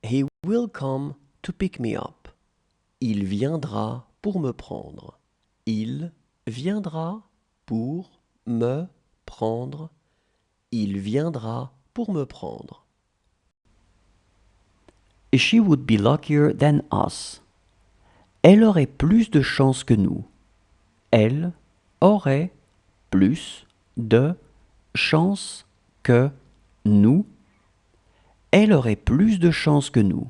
He will come to pick me up. Il viendra pour me prendre. Il viendra pour me prendre. Il viendra pour me prendre. She would be luckier than us. Elle aurait plus de chance que nous. Elle aurait plus de chance que nous. Elle aurait plus de chance que nous.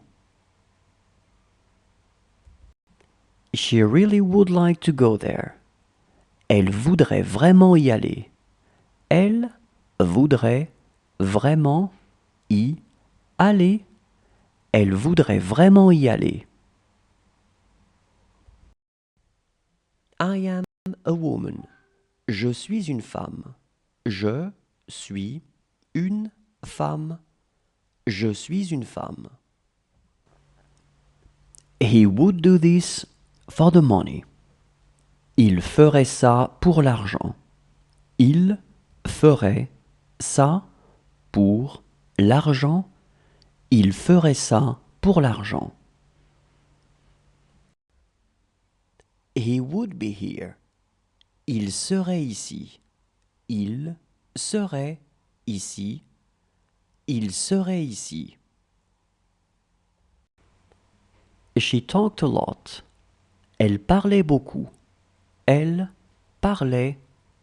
She really would like to go there. Elle voudrait vraiment y aller. Elle voudrait vraiment y aller. Elle voudrait vraiment y aller. I am a woman. Je suis une femme. Je suis une femme. Je suis une femme. He would do this for the money. Il ferait ça pour l'argent. Il ferait ça pour l'argent. Il ferait ça pour l'argent. He would be here. Il serait ici. Il serait ici. Il serait ici. She talked a lot. Elle parlait beaucoup. Elle parlait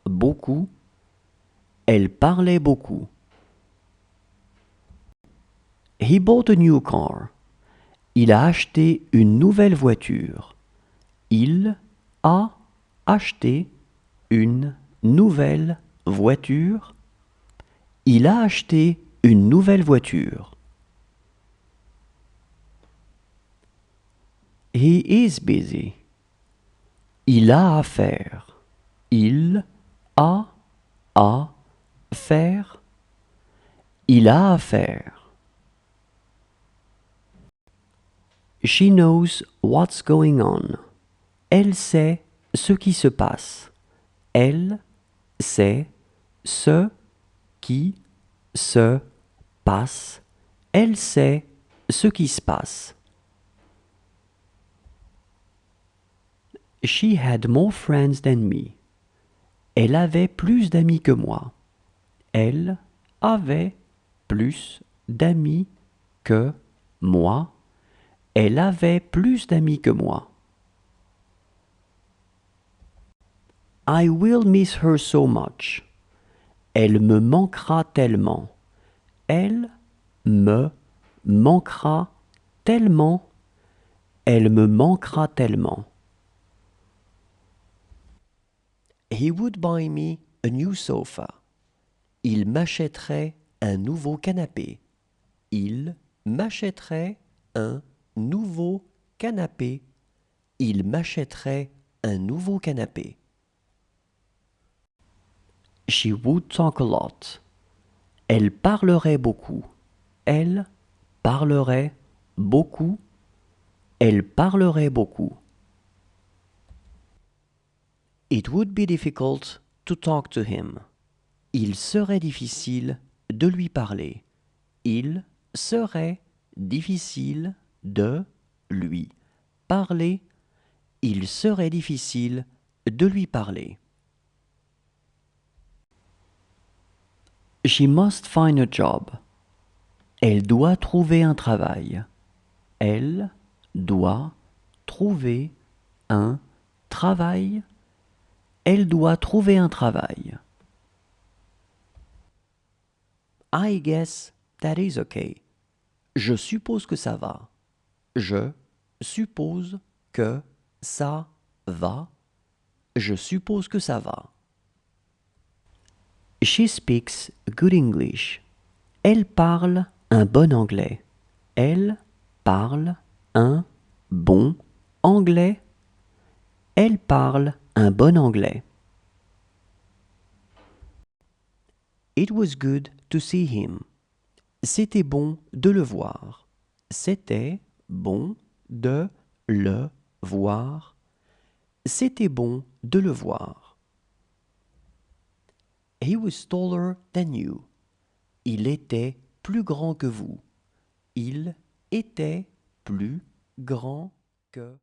beaucoup. Elle parlait beaucoup. He bought a new car. Il a acheté une nouvelle voiture. Il a acheté une nouvelle voiture. Il a acheté une nouvelle voiture. He is busy. Il a à faire. Il a à faire. Il a à faire. She knows what's going on. Elle sait ce qui se passe. Elle sait ce qui se passe. Elle sait ce qui se passe. She had more friends than me. Elle avait plus d'amis que moi. Elle avait plus d'amis que moi. Elle avait plus d'amis que moi. I will miss her so much. Elle me manquera tellement. Elle me manquera tellement. Elle me manquera tellement. He would buy me a new sofa. Il m'achèterait un nouveau canapé. Il m'achèterait un nouveau canapé. Il m'achèterait un nouveau canapé. She would talk a lot. Elle parlerait beaucoup. Elle parlerait beaucoup. Elle parlerait beaucoup. It would be difficult to talk to him. Il serait difficile de lui parler. Il serait difficile de lui parler. Il serait difficile de lui parler. She must find a job. Elle doit trouver un travail. Elle doit trouver un travail. Elle doit trouver un travail. I guess that is okay. Je suppose que ça va. Je suppose que ça va. Je suppose que ça va. She speaks good English. Elle parle un bon anglais. Elle parle un bon anglais. Elle parle un bon anglais. It was good to see him. C'était bon de le voir. C'était bon de le voir. C'était bon de le voir. He was taller than you. Il était plus grand que vous. Il était plus grand que